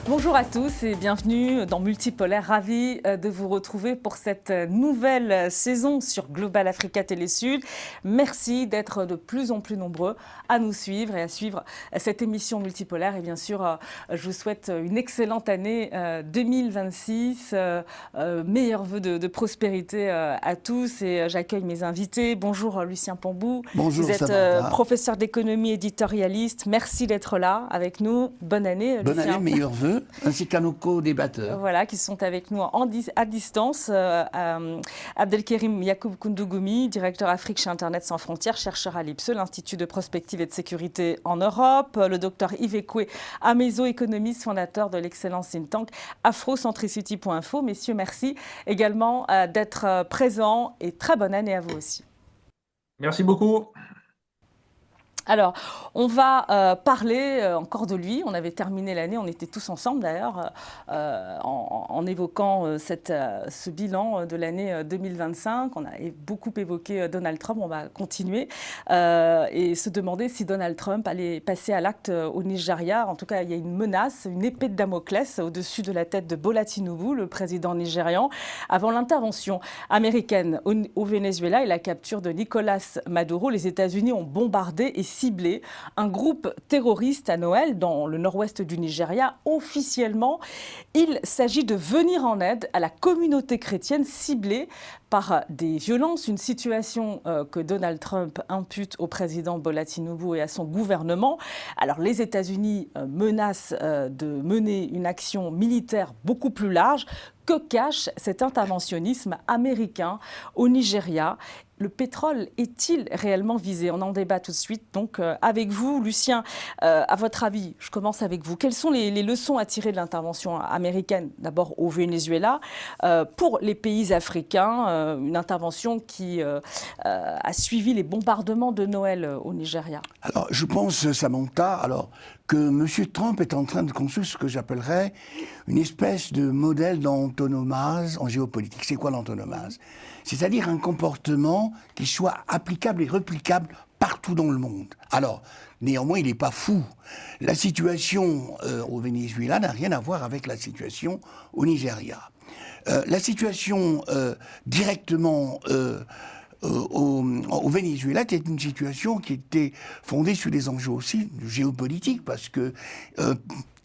Bonjour à tous et bienvenue dans Multipolaire. Ravi de vous retrouver pour cette nouvelle saison sur Global Africa Télé Sud. Merci d'être de plus en plus nombreux à nous suivre et à suivre cette émission multipolaire. Et bien sûr, je vous souhaite une excellente année 2026. Meilleurs vœux de prospérité à tous et j'accueille mes invités. Bonjour Lucien Pambou. Bonjour, vous êtes professeur d'économie éditorialiste. Merci d'être là avec nous. Bonne année, Lucien. Bonne année, meilleurs vœux. Ainsi qu'à nos co-débatteurs. Voilà, qui sont avec nous à distance. Abdelkerim Yacoub Koundougoumi, directeur Afrique chez Internet Sans Frontières, chercheur à l'IPSE, l'Institut de prospective et de sécurité en Europe. Le docteur Yves Ekoué Amezo, économiste, fondateur de l'excellence think tank afrocentricity.info. Messieurs, merci également d'être présents et très bonne année à vous aussi. Merci beaucoup. Alors, on va parler encore de lui. On avait terminé l'année, on était tous ensemble d'ailleurs, en évoquant ce bilan de l'année 2025. On a beaucoup évoqué Donald Trump, on va continuer et se demander si Donald Trump allait passer à l'acte au Nigeria. En tout cas, il y a une menace, une épée de Damoclès au-dessus de la tête de Bola Tinubu, le président nigérian, avant l'intervention américaine au Venezuela et la capture de Nicolas Maduro. Les États-Unis ont bombardé et ciblé un groupe terroriste à Noël dans le nord-ouest du Nigeria. Officiellement, il s'agit de venir en aide à la communauté chrétienne ciblée par des violences, une situation que Donald Trump impute au président Bola Tinubu et à son gouvernement. Alors les États-Unis menacent de mener une action militaire beaucoup plus large. Que cache cet interventionnisme américain au Nigeria ? Le pétrole est-il réellement visé? On en débat tout de suite. Donc, avec vous, Lucien, à votre avis, je commence avec vous. Quelles sont les leçons à tirer de l'intervention américaine, d'abord au Venezuela, pour les pays africains, une intervention qui a suivi les bombardements de Noël au Nigeria? Alors, je pense, Samantha, que M. Trump est en train de construire ce que j'appellerais une espèce de modèle d'antonomase en géopolitique. C'est quoi l'antonomase? C'est-à-dire un comportement qui soit applicable et replicable partout dans le monde. Alors, néanmoins, il n'est pas fou. La situation au Venezuela n'a rien à voir avec la situation au Nigeria. La situation directement au Venezuela était une situation qui était fondée sur des enjeux aussi géopolitiques, parce que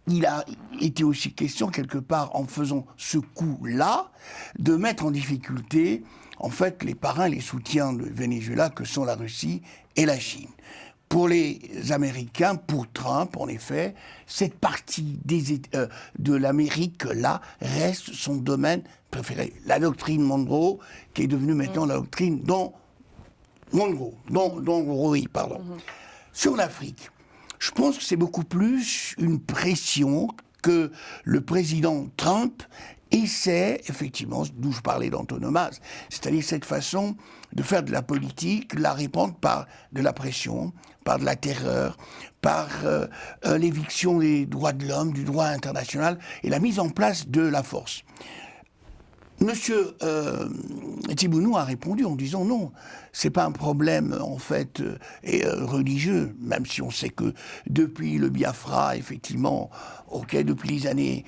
il a été aussi question, quelque part, en faisant ce coup-là, de mettre en difficulté, en fait, les parrains, les soutiens du Venezuela, que sont la Russie et la Chine. Pour les Américains, pour Trump, en effet, cette partie de l'Amérique-là reste son domaine préféré. La doctrine Monroe, qui est devenue maintenant la doctrine Monroe. Sur l'Afrique, je pense que c'est beaucoup plus une pression que le président Trump essaie, effectivement, d'où je parlais d'antonomase, c'est-à-dire cette façon de faire de la politique, la répandre par de la pression, par de la terreur, par l'éviction des droits de l'homme, du droit international et la mise en place de la force. Monsieur Tibounou a répondu en disant non, c'est pas un problème en fait religieux, même si on sait que depuis le Biafra, effectivement, depuis les années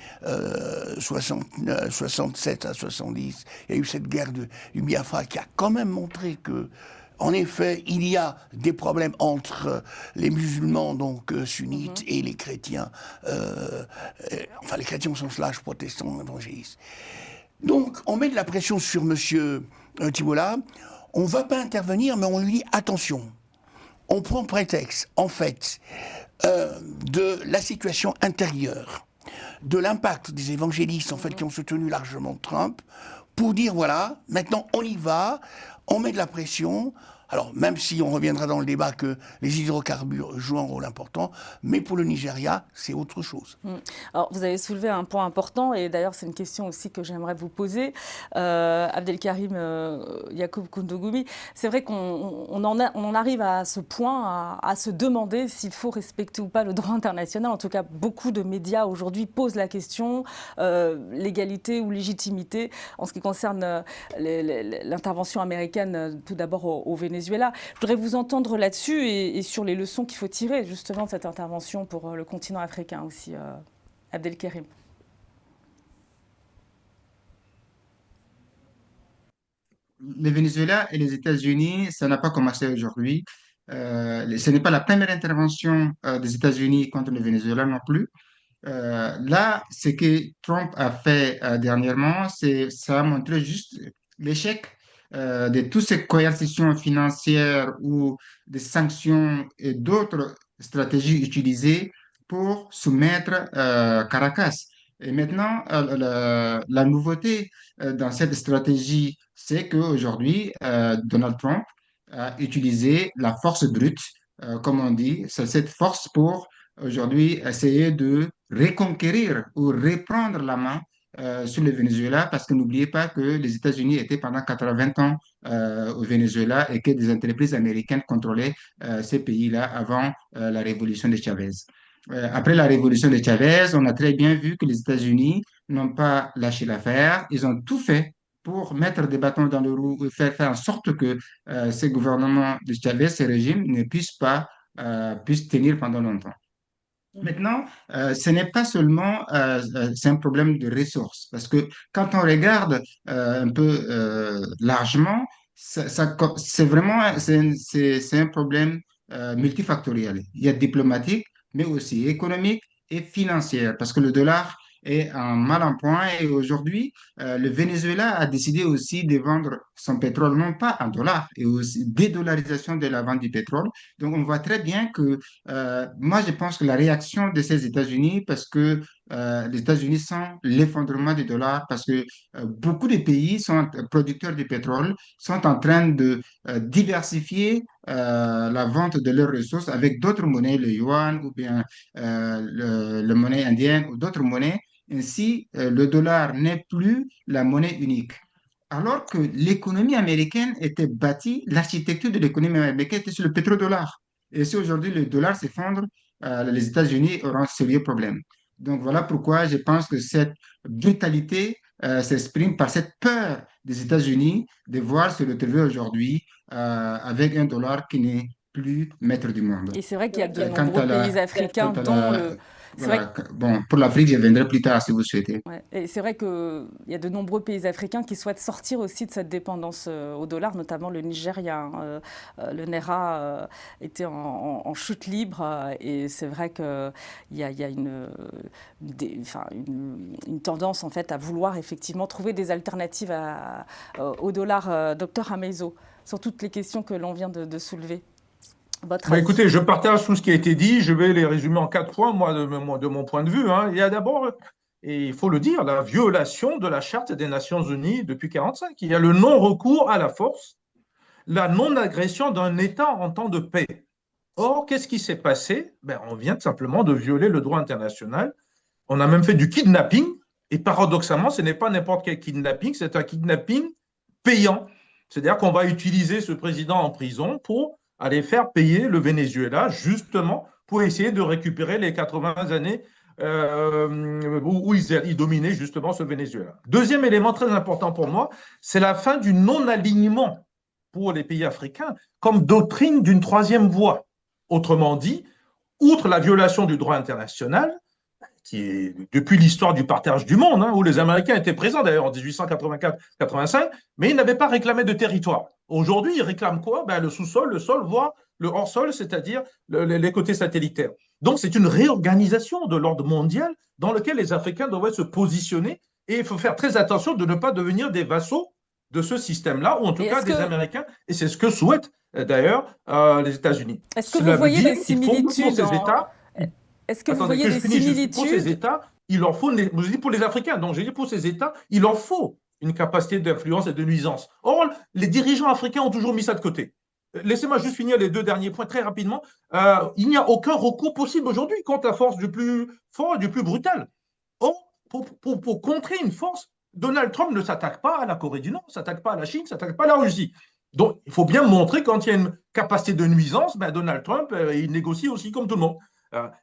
67 à 70, il y a eu cette guerre du Biafra qui a quand même montré que, en effet, il y a des problèmes entre les musulmans, donc sunnites, et les chrétiens, enfin les chrétiens au sens large, protestants, évangélistes. Donc, on met de la pression sur M. Tibola. On ne va pas intervenir, mais on lui dit attention. On prend prétexte, en fait, de la situation intérieure, de l'impact des évangélistes, en fait, qui ont soutenu largement Trump, pour dire voilà, maintenant on y va, on met de la pression. Alors, même si on reviendra dans le débat que les hydrocarbures jouent un rôle important, mais pour le Nigeria, c'est autre chose. Alors, vous avez soulevé un point important, et d'ailleurs, c'est une question aussi que j'aimerais vous poser. Abdelkarim Yacoub Koundougoumi, c'est vrai qu'on en arrive à ce point, à se demander s'il faut respecter ou pas le droit international. En tout cas, beaucoup de médias aujourd'hui posent la question, légalité ou légitimité, en ce qui concerne l'intervention américaine, tout d'abord au Venezuela. Je voudrais vous entendre là-dessus et sur les leçons qu'il faut tirer justement de cette intervention pour le continent africain aussi, Abdelkerim. le Venezuela et les États-Unis, ça n'a pas commencé aujourd'hui. Ce n'est pas la première intervention des États-Unis contre le Venezuela non plus. Là, ce que Trump a fait dernièrement, ça a montré juste l'échec de toutes ces coercitions financières ou des sanctions et d'autres stratégies utilisées pour soumettre Caracas. Et maintenant, la nouveauté dans cette stratégie, c'est qu'aujourd'hui, Donald Trump a utilisé la force brute, comme on dit, c'est cette force pour aujourd'hui essayer de reconquérir ou reprendre la main sur le Venezuela parce que n'oubliez pas que les États-Unis étaient pendant 80 ans au Venezuela et que des entreprises américaines contrôlaient ces pays-là avant la révolution de Chavez. Après la révolution de Chavez, on a très bien vu que les États-Unis n'ont pas lâché l'affaire. Ils ont tout fait pour mettre des bâtons dans le roue et faire en sorte que ces gouvernements de Chavez, ces régimes, ne puissent tenir pendant longtemps. Maintenant, ce n'est pas seulement c'est un problème de ressources, parce que quand on regarde un peu largement, c'est vraiment c'est un problème multifactoriel. Il y a diplomatique, mais aussi économique et financier, parce que le dollar est en mal en point et aujourd'hui, le Venezuela a décidé aussi de vendre son pétrole non pas en dollars et aussi dédollarisation de la vente du pétrole. Donc, on voit très bien que moi, je pense que la réaction de ces États-Unis, parce que les États-Unis sentent l'effondrement du dollar, parce que beaucoup de pays sont producteurs de pétrole, sont en train de diversifier la vente de leurs ressources avec d'autres monnaies, le yuan ou bien le monnaie indienne ou d'autres monnaies. Ainsi, le dollar n'est plus la monnaie unique. Alors que l'économie américaine était bâtie, l'architecture de l'économie américaine était sur le pétrodollar. Et si aujourd'hui le dollar s'effondre, les États-Unis auront un sérieux problème. Donc voilà pourquoi je pense que cette brutalité s'exprime par cette peur des États-Unis de voir se retrouver aujourd'hui avec un dollar qui n'est plus maître du monde. Et c'est vrai qu'il y a de Quant nombreux à pays la, africains, quant à dont la, le... C'est vrai voilà, bon, pour l'Afrique, je viendrai plus tard si vous souhaitez. Ouais. Et c'est vrai qu'il y a de nombreux pays africains qui souhaitent sortir aussi de cette dépendance au dollar, notamment le Nigeria. Hein. Le Naira était en chute libre et c'est vrai qu'il y a une tendance en fait à vouloir effectivement trouver des alternatives au dollar. Docteur Ameizo, sur toutes les questions que l'on vient de soulever. Votre avis? Écoutez, je partage tout ce qui a été dit. Je vais les résumer en 4 points, moi, de mon point de vue. Hein. Il y a d'abord, et il faut le dire, la violation de la Charte des Nations Unies depuis 1945. Il y a le non-recours à la force, la non-agression d'un État en temps de paix. Or, qu'est-ce qui s'est passé? On vient simplement de violer le droit international. On a même fait du kidnapping. Et paradoxalement, ce n'est pas n'importe quel kidnapping, c'est un kidnapping payant. C'est-à-dire qu'on va utiliser ce président en prison pour aller faire payer le Venezuela, justement, pour essayer de récupérer les 80 années où ils dominaient justement ce Venezuela. Deuxième élément très important pour moi, c'est la fin du non-alignement pour les pays africains comme doctrine d'une troisième voie. Autrement dit, outre la violation du droit international, qui est depuis l'histoire du partage du monde, hein, où les Américains étaient présents d'ailleurs en 1884-85, mais ils n'avaient pas réclamé de territoire. Aujourd'hui, ils réclament quoi? Le sous-sol, le sol, voire le hors-sol, c'est-à-dire les côtés satellitaires. Donc, c'est une réorganisation de l'ordre mondial dans lequel les Africains devraient se positionner et il faut faire très attention de ne pas devenir des vassaux de ce système-là, ou en tout cas des Américains, et c'est ce que souhaitent d'ailleurs les États-Unis. Est-ce que vous voyez des similitudes pour ces États, Est-ce que vous voyez des similitudes? Pour ces États, il leur faut, je dis pour les Africains, donc je dis pour ces États, il leur faut une capacité d'influence et de nuisance. Or, les dirigeants africains ont toujours mis ça de côté. Laissez-moi juste finir les 2 derniers points très rapidement. Il n'y a aucun recours possible aujourd'hui contre la force du plus fort et du plus brutal. Or, pour contrer une force, Donald Trump ne s'attaque pas à la Corée du Nord, ne s'attaque pas à la Chine, ne s'attaque pas à la Russie. Donc, il faut bien montrer quand il y a une capacité de nuisance, Donald Trump, il négocie aussi comme tout le monde.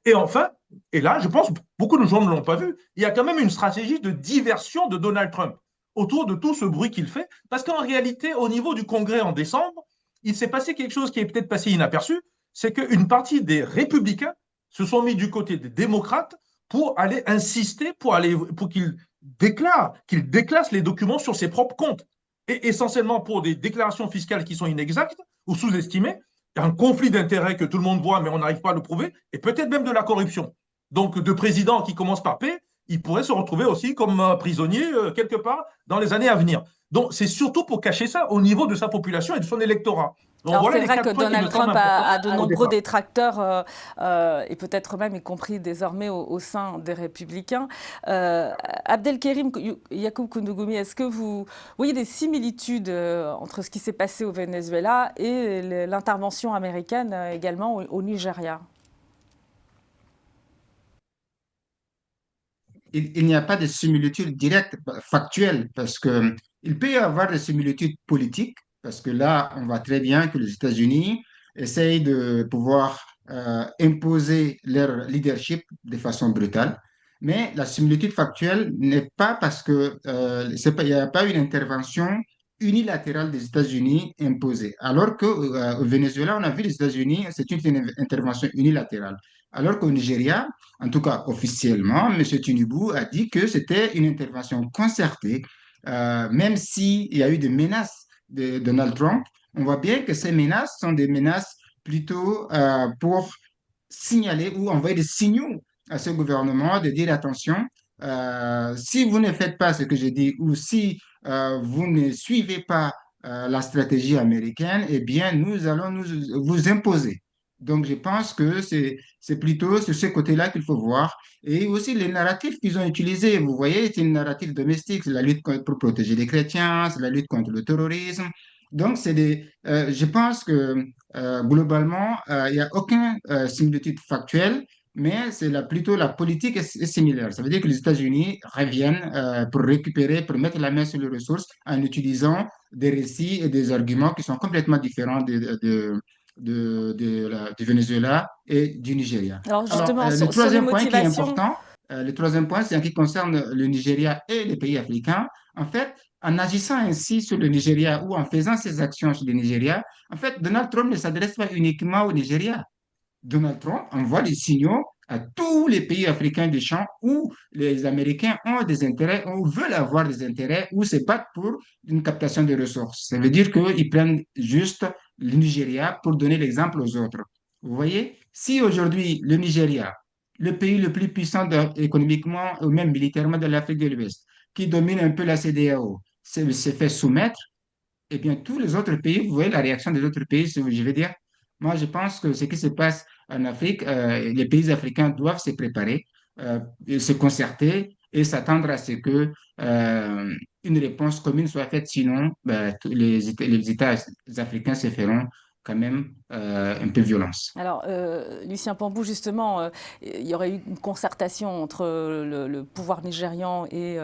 Et enfin, et là, je pense que beaucoup de gens ne l'ont pas vu, il y a quand même une stratégie de diversion de Donald Trump autour de tout ce bruit qu'il fait, parce qu'en réalité, au niveau du Congrès en décembre, il s'est passé quelque chose qui est peut-être passé inaperçu, c'est qu'une partie des républicains se sont mis du côté des démocrates pour aller insister, pour qu'ils déclassent les documents sur ses propres comptes. et essentiellement pour des déclarations fiscales qui sont inexactes ou sous-estimées, un conflit d'intérêts que tout le monde voit, mais on n'arrive pas à le prouver, et peut-être même de la corruption. Donc, de présidents qui commencent par P, il pourrait se retrouver aussi comme prisonnier quelque part dans les années à venir. Donc, c'est surtout pour cacher ça au niveau de sa population et de son électorat. Donc, Alors voilà c'est les vrai que 4 points qui me Donald semblent Trump importants a de au nombreux départ. détracteurs et peut-être même y compris désormais au sein des Républicains. Abdelkerim Yacoub Kounougoumi, est-ce que vous voyez des similitudes entre ce qui s'est passé au Venezuela et l'intervention américaine également au Nigeria? Il n'y a pas de similitude directe, factuelle, parce que il peut y avoir des similitudes politiques, parce que là, on voit très bien que les États-Unis essayent de pouvoir imposer leur leadership de façon brutale. Mais la similitude factuelle n'est pas parce que il n'y a pas une intervention unilatérale des États-Unis imposée. Alors qu'au Venezuela, on a vu les États-Unis, c'est une intervention unilatérale. Alors qu'au Nigeria, en tout cas officiellement, M. Tinubu a dit que c'était une intervention concertée, même s'il y a eu des menaces de Donald Trump. On voit bien que ces menaces sont des menaces plutôt pour signaler ou envoyer des signaux à ce gouvernement de dire attention, si vous ne faites pas ce que je dis ou si vous ne suivez pas la stratégie américaine, eh bien, nous allons vous imposer. Donc, je pense que c'est plutôt sur ce côté-là qu'il faut voir. Et aussi les narratifs qu'ils ont utilisés. Vous voyez, c'est une narratif domestique, c'est la lutte pour protéger les chrétiens, c'est la lutte contre le terrorisme. Donc, je pense que globalement, il n'y a aucune similitude factuelle, mais plutôt la politique est similaire. Ça veut dire que les États-Unis reviennent pour récupérer, pour mettre la main sur les ressources en utilisant des récits et des arguments qui sont complètement différents du Venezuela et du Nigeria. Alors Alors, justement, le sur les troisième point qui est motivations. important, le troisième point, c'est en ce qui concerne le Nigeria et les pays africains. En fait, en agissant ainsi sur le Nigeria ou en faisant ces actions sur le Nigeria, en fait, Donald Trump ne s'adresse pas uniquement au Nigeria. Donald Trump envoie des signaux à tous les pays africains des champs où les Américains ont des intérêts ou veulent avoir des intérêts ou se battent pour une captation de ressources. Ça veut dire qu'ils prennent juste le Nigeria pour donner l'exemple aux autres. Vous voyez, si aujourd'hui le Nigeria, le pays le plus puissant économiquement ou même militairement de l'Afrique de l'Ouest, qui domine un peu la CEDEAO, se fait soumettre, eh bien, tous les autres pays, vous voyez la réaction des autres pays, je veux dire. Moi, je pense que ce qui se passe en Afrique, les pays africains doivent se préparer, se concerter et s'attendre à ce que une réponse commune soit faite. Sinon, ben, les États africains se feront quand même un peu violence. Alors, Lucien Pambou, justement, il y aurait eu une concertation entre le pouvoir nigérian et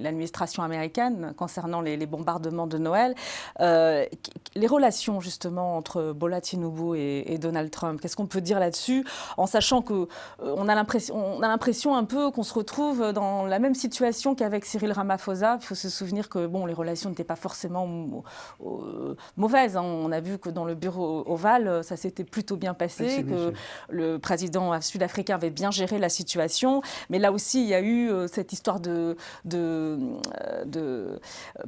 l'administration américaine concernant les bombardements de Noël. Les relations, justement, entre Bola Tinubu et Donald Trump, qu'est-ce qu'on peut dire là-dessus, en sachant qu'on a l'impression un peu qu'on se retrouve dans la même situation qu'avec Cyril Ramaphosa. Il faut se souvenir que bon, les relations n'étaient pas forcément mauvaises. Hein. On a vu que dans le bureau ovale, ça s'était plutôt bien passé, que le président sud-africain avait bien géré la situation. Mais là aussi, il y a eu cette histoire de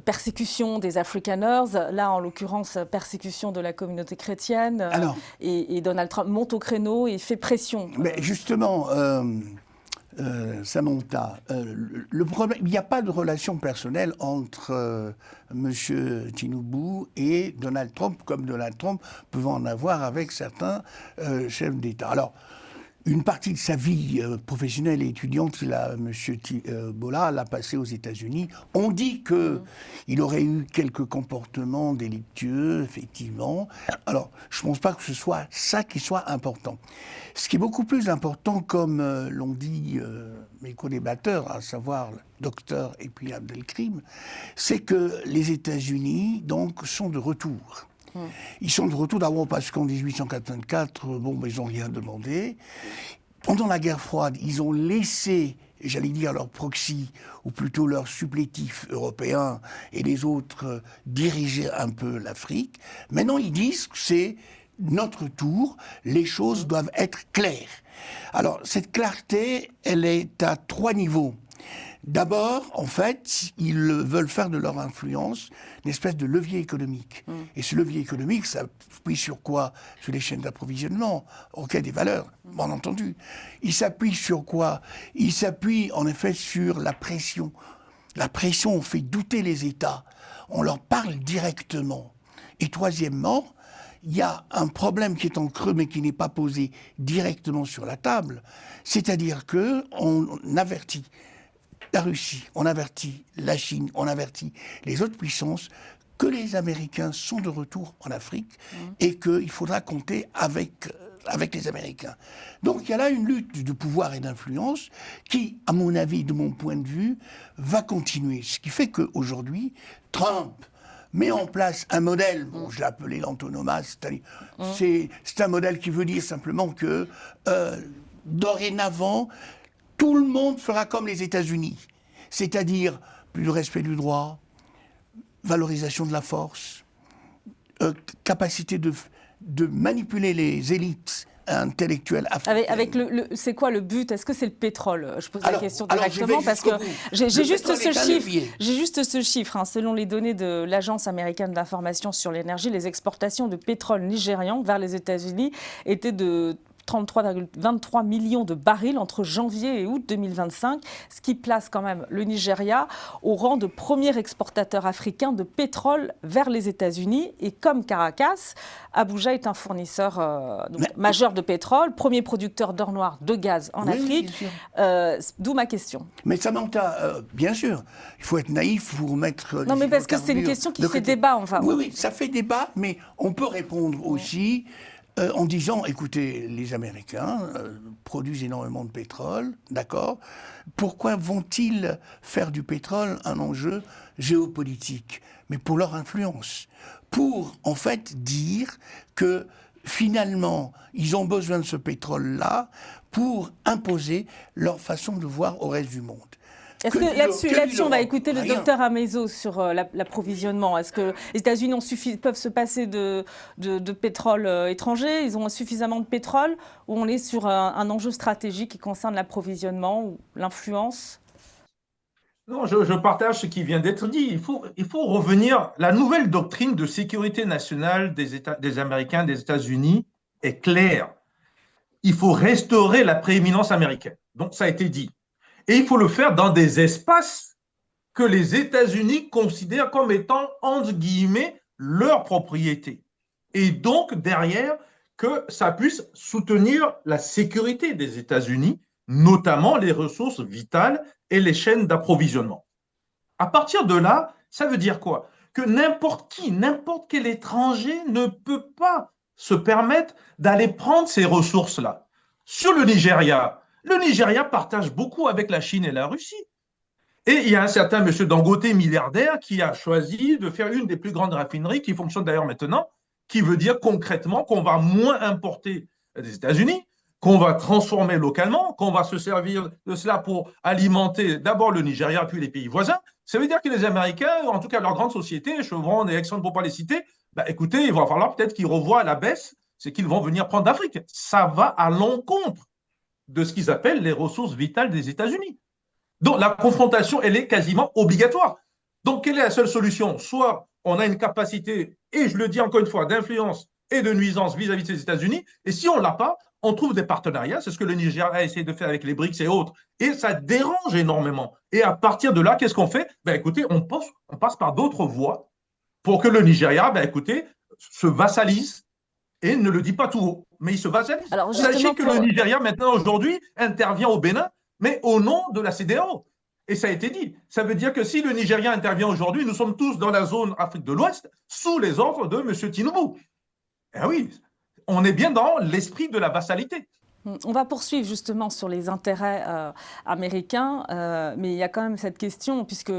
persécution des Afrikaners. Là, en l'occurrence, persécution de la communauté chrétienne. Alors, et Donald Trump monte au créneau et fait pression. Mais justement, Samantha, le problème, il n'y a pas de relation personnelle entre M. Tinubu et Donald Trump, comme Donald Trump peut en avoir avec certains chefs d'État. Alors, une partie de sa vie professionnelle et étudiante, M. Bola l'a passé aux États-Unis. On dit qu'il aurait eu quelques comportements délictueux, effectivement. Alors, je ne pense pas que ce soit ça qui soit important. Ce qui est beaucoup plus important, comme l'ont dit mes co-débatteurs, à savoir le docteur et puis Abdelkrim, c'est que les États-Unis, donc, sont de retour. Ils sont de retour d'abord parce qu'en 1884, ils n'ont rien demandé. Pendant la guerre froide, ils ont laissé, j'allais dire, leurs proxys, ou plutôt leurs supplétifs européens et les autres diriger un peu l'Afrique. Maintenant, ils disent que c'est notre tour, les choses doivent être claires. Alors, cette clarté, elle est à 3 niveaux. D'abord, en fait, ils veulent faire de leur influence une espèce de levier économique. Et ce levier économique, ça s'appuie sur quoi? Sur les chaînes d'approvisionnement, auquel des valeurs, bien entendu. Il s'appuie sur quoi? Il s'appuie en effet sur la pression. La pression fait douter les États. On leur parle directement. Et troisièmement, il y a un problème qui est en creux mais qui n'est pas posé directement sur la table. C'est-à-dire qu'on avertit la Russie, on avertit la Chine, on avertit les autres puissances que les Américains sont de retour en Afrique et qu'il faudra compter avec les Américains. Donc il y a là une lutte de pouvoir et d'influence qui, à mon avis, de mon point de vue, va continuer. Ce qui fait qu'aujourd'hui, Trump met en place un modèle, bon, je l'ai appelé l'antonomasse, c'est un modèle qui veut dire simplement que dorénavant, tout le monde fera comme les États-Unis, c'est-à-dire plus de respect du droit, valorisation de la force, capacité de manipuler les élites intellectuelles africaines. Avec c'est quoi le but? Est-ce que c'est le pétrole? Je pose la question directement parce que j'ai juste ce chiffre. Hein, selon les données de l'Agence américaine d'information sur l'énergie, les exportations de pétrole nigérian vers les États-Unis étaient de 33,23 millions de barils entre janvier et août 2025, ce qui place quand même le Nigeria au rang de premier exportateur africain de pétrole vers les États-Unis. Et comme Caracas, Abuja est un fournisseur majeur de pétrole, premier producteur d'or noir de gaz en Afrique. D'où ma question. Mais Samantha, bien sûr, il faut être naïf pour mettre... Non, mais parce que c'est une question qui fait débat. Enfin. Oui, ça fait débat, mais on peut répondre aussi... en disant, écoutez, les Américains produisent énormément de pétrole, d'accord? Pourquoi vont-ils faire du pétrole un enjeu géopolitique? Mais pour leur influence. Pour, en fait, dire que, finalement, ils ont besoin de ce pétrole-là pour imposer leur façon de voir au reste du monde. Est-ce que là-dessus, on va écouter le docteur Amezo sur l'approvisionnement? Est-ce que les États-Unis peuvent se passer de pétrole étranger? Ils ont suffisamment de pétrole? Ou on est sur un enjeu stratégique qui concerne l'approvisionnement ou l'influence? Non, je partage ce qui vient d'être dit. Il faut revenir. La nouvelle doctrine de sécurité nationale des Américains, des États-Unis est claire. Il faut restaurer la prééminence américaine. Donc, ça a été dit. Et il faut le faire dans des espaces que les États-Unis considèrent comme étant, entre guillemets, leur propriété. Et donc, derrière, que ça puisse soutenir la sécurité des États-Unis, notamment les ressources vitales et les chaînes d'approvisionnement. À partir de là, ça veut dire quoi? Que n'importe qui, n'importe quel étranger ne peut pas se permettre d'aller prendre ces ressources-là. Sur le Nigeria partage beaucoup avec la Chine et la Russie. Et il y a un certain monsieur Dangote, milliardaire, qui a choisi de faire une des plus grandes raffineries, qui fonctionne d'ailleurs maintenant, qui veut dire concrètement qu'on va moins importer des États-Unis, qu'on va transformer localement, qu'on va se servir de cela pour alimenter d'abord le Nigeria, puis les pays voisins. Ça veut dire que les Américains, en tout cas leurs grandes sociétés, Chevron et Exxon pour ne pas les citer, écoutez, il va falloir peut-être qu'ils revoient à la baisse, c'est qu'ils vont venir prendre d'Afrique. Ça va à l'encontre de ce qu'ils appellent les ressources vitales des États-Unis. Donc la confrontation, elle est quasiment obligatoire. Donc quelle est la seule solution? Soit on a une capacité, et je le dis encore une fois, d'influence et de nuisance vis-à-vis des États-Unis, et si on ne l'a pas, on trouve des partenariats, c'est ce que le Nigeria a essayé de faire avec les BRICS et autres, et ça dérange énormément. Et à partir de là, qu'est-ce qu'on fait? Écoutez, on passe par d'autres voies pour que le Nigeria, écoutez, se vassalise et ne le dit pas tout haut, mais il se vassalise. Sachez que le Nigeria, maintenant, aujourd'hui, intervient au Bénin, mais au nom de la CEDEAO. Et ça a été dit. Ça veut dire que si le Nigeria intervient aujourd'hui, nous sommes tous dans la zone Afrique de l'Ouest, sous les ordres de M. Tinubu. Eh oui, on est bien dans l'esprit de la vassalité. On va poursuivre justement sur les intérêts américains, mais il y a quand même cette question, puisque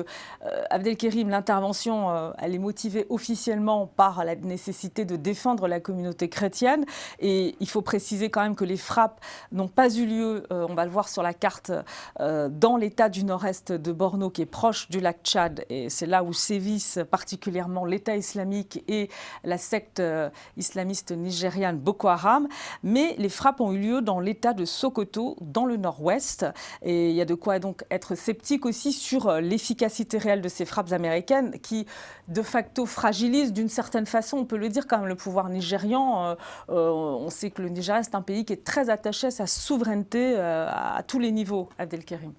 Abdelkerim, l'intervention, elle est motivée officiellement par la nécessité de défendre la communauté chrétienne, et il faut préciser quand même que les frappes n'ont pas eu lieu, on va le voir sur la carte, dans l'état du nord-est de Borno, qui est proche du lac Tchad, et c'est là où sévissent particulièrement l'État islamique et la secte islamiste nigériane Boko Haram, mais les frappes ont eu lieu dans dans l'État de Sokoto, dans le nord-ouest. Et il y a de quoi donc être sceptique aussi sur l'efficacité réelle de ces frappes américaines qui, de facto, fragilisent d'une certaine façon, on peut le dire, quand même, le pouvoir nigérian. On sait que le Nigeria, c'est un pays qui est très attaché à sa souveraineté à tous les niveaux, Abdelkerim.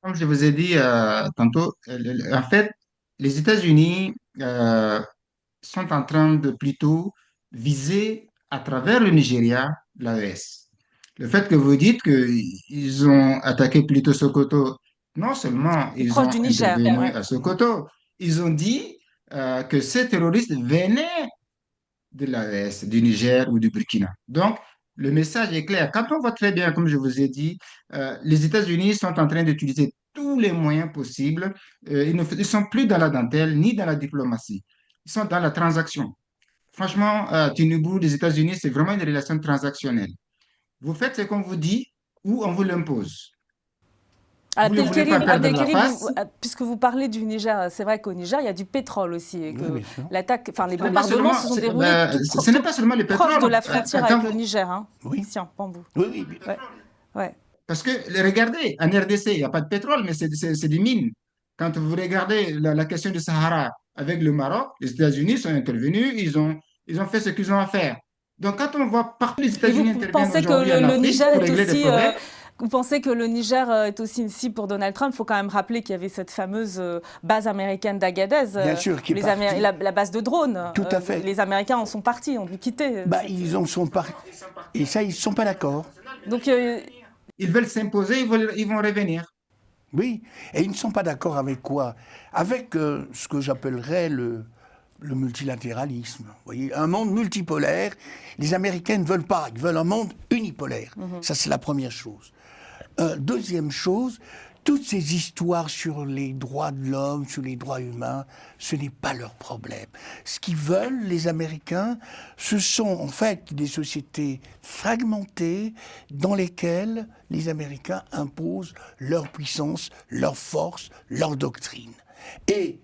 Comme je vous ai dit tantôt, en fait, les États-Unis sont en train de plutôt viser à travers le Nigeria l'AES. Le fait que vous dites qu'ils ont attaqué plutôt Sokoto, non seulement Et ils proche ont du Niger, intervenu ouais. à Sokoto, ils ont dit que ces terroristes venaient de l'AES, du Niger ou du Burkina. Donc, le message est clair. Quand on voit très bien, comme je vous ai dit, les États-Unis sont en train d'utiliser tous les moyens possibles. Ils ne sont plus dans la dentelle ni dans la diplomatie. Ils sont dans la transaction. Franchement, Tinubu des États-Unis, c'est vraiment une relation transactionnelle. Vous faites ce qu'on vous dit ou on vous l'impose. Vous ne voulez pas perdre la Abdelkerim, face. puisque vous parlez du Niger, c'est vrai qu'au Niger, il y a du pétrole aussi. Et que Oui, bien sûr. l'attaque, enfin, les Ce n'est pas bombardements seulement, se sont déroulés ce n'est pas seulement le proche pétrole. de la frontière Quand avec le Niger. Hein. Oui. Tiens, Bambou. Oui, Ouais. Ouais. Parce que, regardez, en RDC, il n'y a pas de pétrole, mais c'est des mines. Quand vous regardez la question du Sahara avec le Maroc, les États-Unis sont intervenus, ils ont fait ce qu'ils ont à faire. Donc, quand on voit partout les Et vous États-Unis interviennent pensez que aujourd'hui en le Afrique Niger pour est régler des aussi, problèmes, vous pensez que le Niger est aussi une cible pour Donald Trump? Il faut quand même rappeler qu'il y avait cette fameuse base américaine d'Agadez, bien sûr, qui est parti. la base de drones. Tout à fait. Les Américains en sont partis, ont dû quitter. Bah, ils en sont partis. Et ça, ils ne sont pas d'accord. Donc, ils veulent s'imposer, ils vont revenir. Oui, et ils ne sont pas d'accord avec quoi? Avec ce que j'appellerais le multilatéralisme. Vous voyez, un monde multipolaire, les Américains ne veulent pas, ils veulent un monde unipolaire. Ça, c'est la première chose. Deuxième chose, toutes ces histoires sur les droits de l'homme, sur les droits humains, ce n'est pas leur problème. Ce qu'ils veulent, les Américains, ce sont en fait des sociétés fragmentées dans lesquelles les Américains imposent leur puissance, leur force, leur doctrine. Et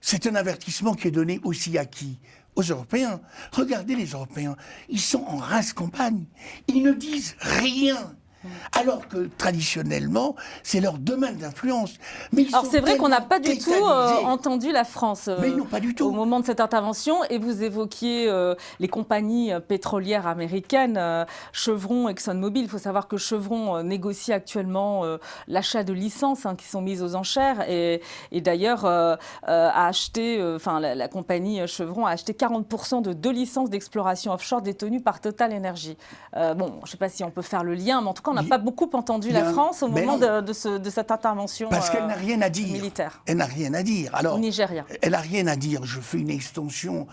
c'est un avertissement qui est donné aussi à qui? Aux Européens. Regardez les Européens, ils sont en race campagne. Ils ne disent rien. Alors que traditionnellement, c'est leur domaine d'influence. Alors c'est vrai qu'on n'a pas du tout entendu la France non, pas du tout. Au moment de cette intervention. Et vous évoquiez les compagnies pétrolières américaines, Chevron, ExxonMobil. Il faut savoir que Chevron négocie actuellement l'achat de licences qui sont mises aux enchères. Et d'ailleurs, a acheté, la compagnie Chevron a acheté 40% de 2 licences d'exploration offshore détenues par Total Energy. Bon, je ne sais pas si on peut faire le lien, mais en tout cas, on n'a pas beaucoup entendu la France au moment de cette intervention parce qu'elle n'a rien à dire. Militaire. Elle n'a rien à dire. Alors, au Nigeria. Elle n'a rien à dire. Je fais une extension.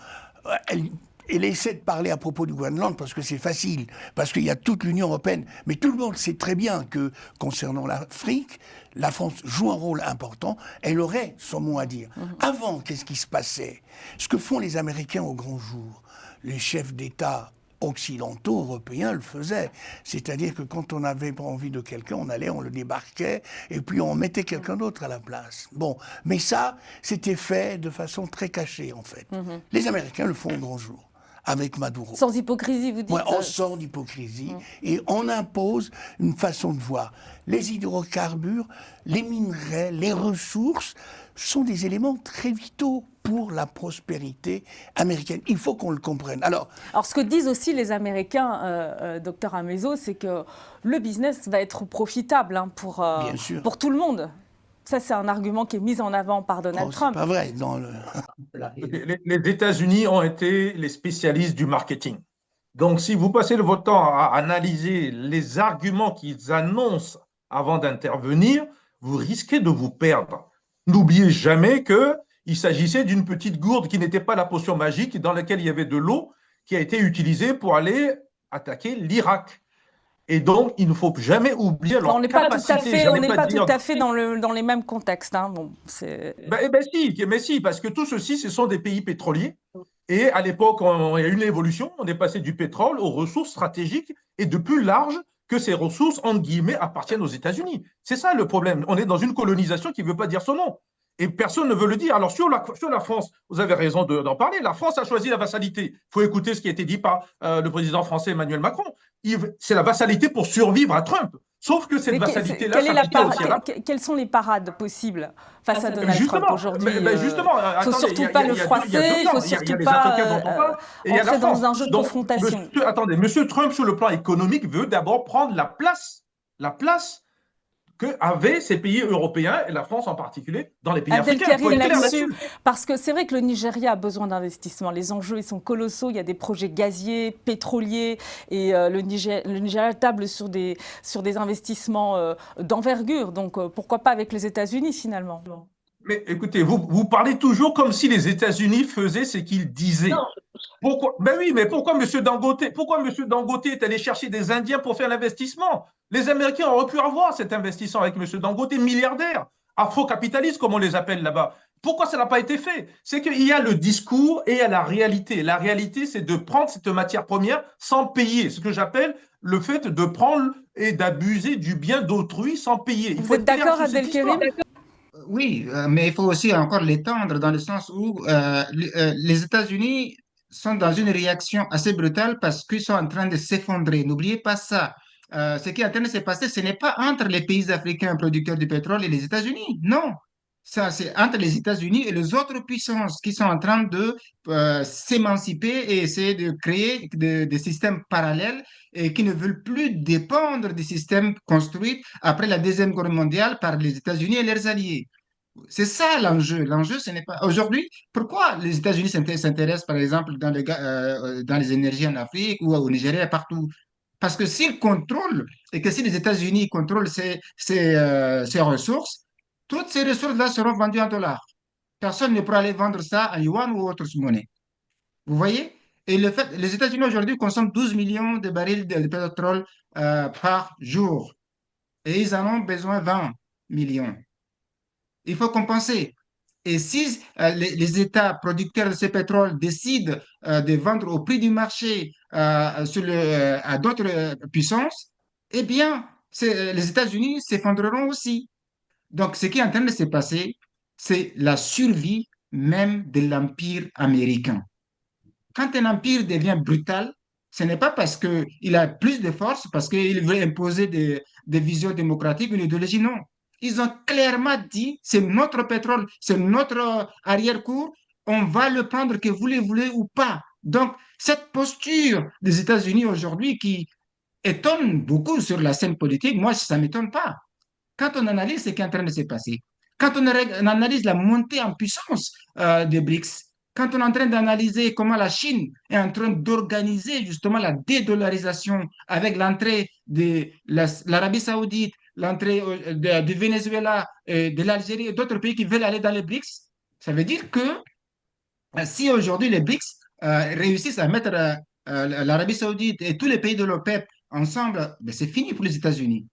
Elle essaie de parler à propos du Groenland parce que c'est facile, parce qu'il y a toute l'Union européenne. Mais tout le monde sait très bien que, concernant l'Afrique, la France joue un rôle important. Elle aurait son mot à dire. Avant, qu'est-ce qui se passait? Ce que font les Américains au grand jour, les chefs d'État occidentaux, européens le faisaient. C'est-à-dire que quand on n'avait pas envie de quelqu'un, on allait, on le débarquait, et puis on mettait quelqu'un d'autre à la place. Bon, mais ça, c'était fait de façon très cachée, en fait. Les Américains le font au grand jour, avec Maduro. Sans hypocrisie, vous dites? Ouais, on sort d'hypocrisie et on impose une façon de voir. Les hydrocarbures, les minerais, les ressources sont des éléments très vitaux pour la prospérité américaine. Il faut qu'on le comprenne. Alors, ce que disent aussi les Américains, docteur Amezo, c'est que le business va être profitable pour tout le monde. Ça, c'est un argument qui est mis en avant par Donald Trump. C'est pas vrai. Les États-Unis ont été les spécialistes du marketing. Donc, si vous passez votre temps à analyser les arguments qu'ils annoncent avant d'intervenir, vous risquez de vous perdre. N'oubliez jamais qu'il s'agissait d'une petite gourde qui n'était pas la potion magique, dans laquelle il y avait de l'eau qui a été utilisée pour aller attaquer l'Irak. Et donc, il ne faut jamais oublier leur capacité. On n'est pas tout à fait dans les mêmes contextes. Bon, mais si, parce que tout ceci, ce sont des pays pétroliers. Et à l'époque, il y a eu une évolution. On est passé du pétrole aux ressources stratégiques et de plus large que ces ressources, entre guillemets, appartiennent aux États-Unis. C'est ça le problème. On est dans une colonisation qui ne veut pas dire son nom. Et personne ne veut le dire. Alors, sur la France, vous avez raison d'en parler. La France a choisi la vassalité. Il faut écouter ce qui a été dit par le président français Emmanuel Macron. C'est la vassalité pour survivre à Trump. Sauf que cette vassalité-là s'appliquait aussi à la... Quelles sont les parades possibles face à Donald Trump aujourd'hui? Il ne faut surtout pas le froisser, il ne faut surtout pas entrer dans un jeu de confrontation. Monsieur Trump, sur le plan économique, veut d'abord prendre la place qu'avaient ces pays européens, et la France en particulier, dans les pays africains. Parce que c'est vrai que le Nigeria a besoin d'investissement. Les enjeux ils sont colossaux. Il y a des projets gaziers, pétroliers, et le Nigeria table sur des investissements d'envergure. Donc pourquoi pas avec les États-Unis finalement? Mais écoutez, vous parlez toujours comme si les États-Unis faisaient ce qu'ils disaient. Non. Pourquoi? Ben oui, mais pourquoi M. Dangote est allé chercher des Indiens pour faire l'investissement? Les Américains auraient pu avoir cet investissement avec M. Dangote, milliardaire, afro-capitaliste, comme on les appelle là-bas. Pourquoi ça n'a pas été fait? C'est qu'il y a le discours et il y a la réalité. La réalité, c'est de prendre cette matière première sans payer. Ce que j'appelle le fait de prendre et d'abuser du bien d'autrui sans payer. Vous êtes d'accord, Abdelkerim? Oui, mais il faut aussi encore l'étendre dans le sens où les États-Unis sont dans une réaction assez brutale parce qu'ils sont en train de s'effondrer. N'oubliez pas ça. Ce qui est en train de se passer, ce n'est pas entre les pays africains producteurs de pétrole et les États-Unis. Non. Ça, c'est entre les États-Unis et les autres puissances qui sont en train de s'émanciper et essayer de créer des systèmes parallèles et qui ne veulent plus dépendre des systèmes construits après la Deuxième Guerre mondiale par les États-Unis et leurs alliés. C'est ça l'enjeu. L'enjeu, ce n'est pas... Aujourd'hui, pourquoi les États-Unis s'intéressent, par exemple, dans les énergies en Afrique ou au Nigeria, partout? Parce que s'ils contrôlent, et que si les États-Unis contrôlent ces ressources, toutes ces ressources-là seront vendues en dollars. Personne ne pourra aller vendre ça en yuan ou autre monnaie. Vous voyez? Et les États-Unis aujourd'hui consomment 12 millions de barils de pétrole par jour. Et ils en ont besoin 20 millions. Il faut compenser. Et si les États producteurs de ce pétrole décident de vendre au prix du marché à d'autres puissances, eh bien, les États-Unis s'effondreront aussi. Donc, ce qui est en train de se passer, c'est la survie même de l'empire américain. Quand un empire devient brutal, ce n'est pas parce qu'il a plus de force, parce qu'il veut imposer des visions démocratiques, une idéologie, non. Ils ont clairement dit, c'est notre pétrole, c'est notre arrière-cour, on va le prendre que vous le voulez ou pas. Donc, cette posture des États-Unis aujourd'hui qui étonne beaucoup sur la scène politique, moi, ça ne m'étonne pas. Quand on analyse ce qui est en train de se passer, quand on analyse la montée en puissance des BRICS, quand on est en train d'analyser comment la Chine est en train d'organiser justement la dédollarisation avec l'entrée de l'Arabie Saoudite, l'entrée du Venezuela, de l'Algérie et d'autres pays qui veulent aller dans les BRICS, ça veut dire que si aujourd'hui les BRICS réussissent à mettre l'Arabie Saoudite et tous les pays de l'OPEP ensemble, ben c'est fini pour les États-Unis.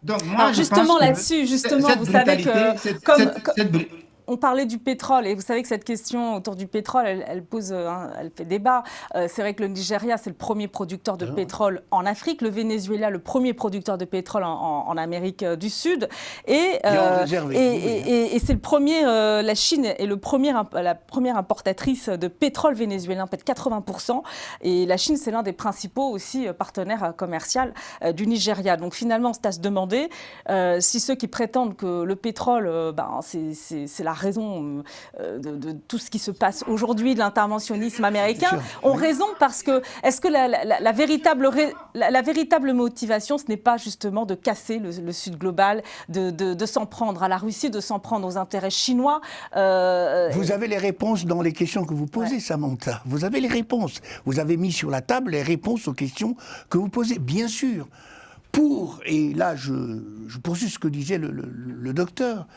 Donc moi, alors justement là-dessus, justement, vous savez que on parlait du pétrole et vous savez que cette question autour du pétrole, elle fait débat. C'est vrai que le Nigeria, c'est le premier producteur de pétrole en Afrique. Le Venezuela, le premier producteur de pétrole en Amérique du Sud. Et c'est le premier, la Chine est la première importatrice de pétrole vénézuélien, peut-être 80%. Et la Chine, c'est l'un des principaux aussi partenaires commerciaux du Nigeria. Donc finalement, c'est à se demander si ceux qui prétendent que le pétrole, c'est la raison de tout ce qui se passe aujourd'hui, de l'interventionnisme américain, ont raison parce que est-ce que la véritable motivation, ce n'est pas justement de casser le Sud global, de s'en prendre à la Russie, de s'en prendre aux intérêts chinois Vous avez les réponses dans les questions que vous posez, Samantha. Vous avez les réponses. Vous avez mis sur la table les réponses aux questions que vous posez, bien sûr. Et là je poursuis ce que disait le docteur,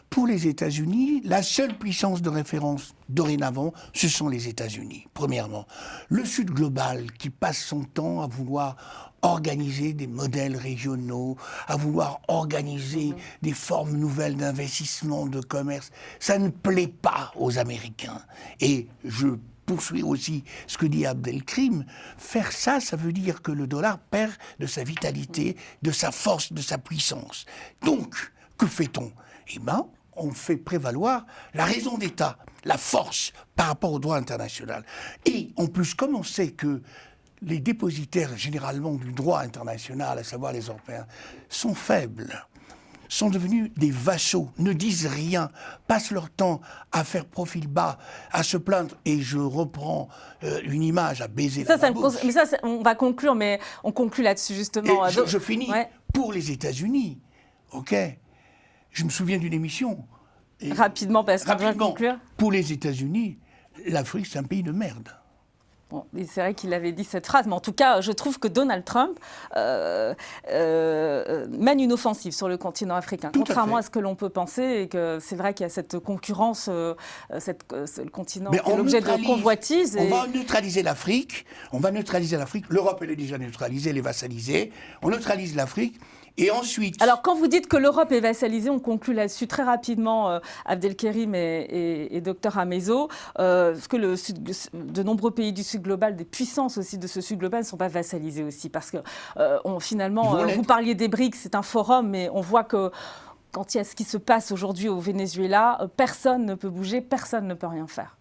pour les États-Unis, la seule puissance de référence dorénavant, ce sont les États-Unis, premièrement. Le Sud global qui passe son temps à vouloir organiser des modèles régionaux, à vouloir organiser des formes nouvelles d'investissement, de commerce, ça ne plaît pas aux Américains. Et je poursuis aussi ce que dit Abdelkrim, faire ça, ça veut dire que le dollar perd de sa vitalité, de sa force, de sa puissance. Donc, que fait-on ? Eh bien, on fait prévaloir la raison d'État, la force par rapport au droit international. Et en plus, comme on sait que les dépositaires généralement du droit international, à savoir les Européens, sont faibles, sont devenus des vassaux, ne disent rien, passent leur temps à faire profil bas, à se plaindre, et je reprends une image, à baiser la bouche. Mais ça, on va conclure, mais on conclut là-dessus justement. Et je finis pour les États-Unis, ok. Je me souviens d'une émission. Rapidement, parce qu'on va conclure. Pour les États-Unis, l'Afrique, c'est un pays de merde. Bon, c'est vrai qu'il avait dit cette phrase, mais en tout cas, je trouve que Donald Trump mène une offensive sur le continent africain, contrairement à ce que l'on peut penser, et que c'est vrai qu'il y a cette concurrence, le continent qui est l'objet de convoitise. On va neutraliser l'Afrique, l'Europe elle est déjà neutralisée, elle est vassalisée, on neutralise l'Afrique. Et ensuite... Alors, quand vous dites que l'Europe est vassalisée, on conclut là-dessus très rapidement, Abdelkerim et Dr Amezo, parce que de nombreux pays du Sud global, des puissances aussi de ce Sud global, ne sont pas vassalisées aussi. Parce que finalement, vous parliez des BRICS, c'est un forum, mais on voit que quand il y a ce qui se passe aujourd'hui au Venezuela, personne ne peut bouger, personne ne peut rien faire,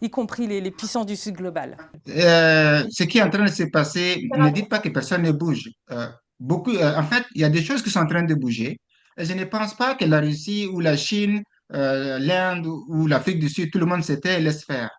y compris les puissants du Sud global. Ce qui est en train de se passer, ne dites pas que personne ne bouge. En fait, il y a des choses qui sont en train de bouger. Et je ne pense pas que la Russie ou la Chine, l'Inde ou l'Afrique du Sud, tout le monde s'était laisse faire.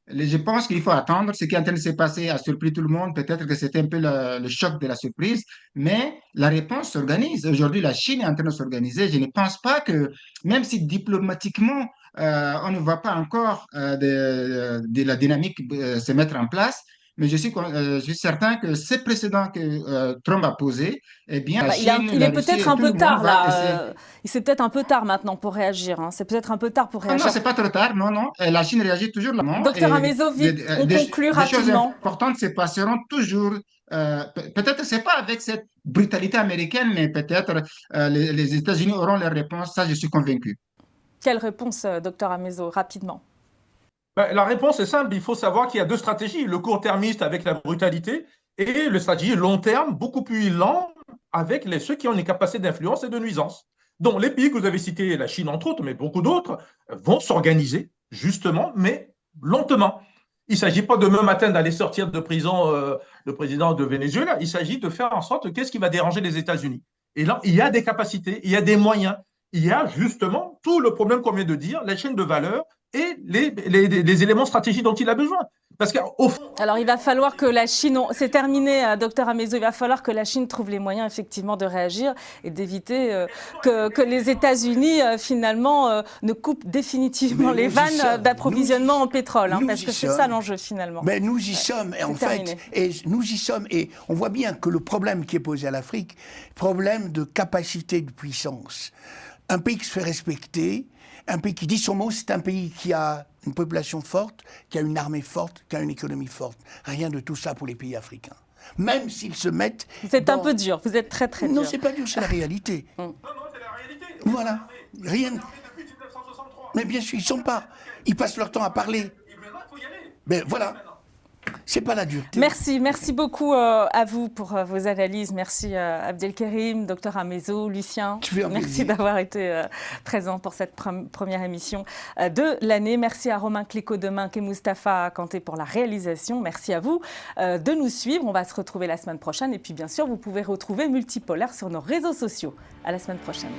Je pense qu'il faut attendre. Ce qui est en train de se passer a surpris tout le monde. Peut-être que c'était un peu le choc de la surprise, mais la réponse s'organise. Aujourd'hui, la Chine est en train de s'organiser. Je ne pense pas que, même si diplomatiquement, on ne voit pas encore de la dynamique se mettre en place, mais je suis certain que ces précédents que Trump a posés, eh bien, la Chine, il est peut-être un peu tard là. C'est peut-être un peu tard maintenant pour réagir. Hein. C'est peut-être un peu tard pour réagir. Non, c'est pas trop tard. Non, non. La Chine réagit toujours là. Docteur Amezo, vite, on conclut rapidement. Des choses importantes se passeront toujours. Peut-être c'est pas avec cette brutalité américaine, mais peut-être les États-Unis auront leur réponse. Ça, je suis convaincu. Quelle réponse, docteur Amezo, rapidement? La réponse est simple, il faut savoir qu'il y a deux stratégies, le court-termiste avec la brutalité et le stratégie long terme, beaucoup plus lent, avec ceux qui ont une capacité d'influence et de nuisance. Donc les pays que vous avez cités, la Chine entre autres, mais beaucoup d'autres, vont s'organiser justement, mais lentement. Il ne s'agit pas demain matin d'aller sortir de prison le président de Venezuela, il s'agit de faire en sorte qu'est-ce qui va déranger les États-Unis. Et là, il y a des capacités, il y a des moyens, il y a justement tout le problème qu'on vient de dire, la chaîne de valeur, et les éléments stratégiques dont il a besoin. Parce qu'au fond... Alors, il va falloir que la Chine... C'est terminé, docteur Amezo. Il va falloir que la Chine trouve les moyens, effectivement, de réagir et d'éviter que les États-Unis, finalement, ne coupent définitivement les vannes d'approvisionnement en pétrole. Hein, parce que c'est ça l'enjeu, finalement. Mais nous y sommes, et en fait, nous y sommes. Et on voit bien que le problème qui est posé à l'Afrique, problème de capacité de puissance. Un pays qui se fait respecter, un pays qui dit son mot, c'est un pays qui a une population forte, qui a une armée forte, qui a une économie forte. Rien de tout ça pour les pays africains. Même s'ils se mettent... Vous êtes un peu dur, vous êtes très très dur. Non, c'est pas dur, c'est la réalité. Non, c'est la réalité. Voilà, rien... Depuis 1963. Mais bien sûr, ils sont pas... Ils passent leur temps à parler. Et maintenant, il faut y aller. Mais voilà. C'est pas la dureté. Merci beaucoup à vous pour vos analyses. Merci Abdelkerim, docteur Amezo, Lucien. Merci d'avoir été présent pour cette première émission de l'année. Merci à Romain Cléco-Demain et Moustapha Kanté pour la réalisation. Merci à vous de nous suivre. On va se retrouver la semaine prochaine. Et puis bien sûr, vous pouvez retrouver Multipolaire sur nos réseaux sociaux. À la semaine prochaine.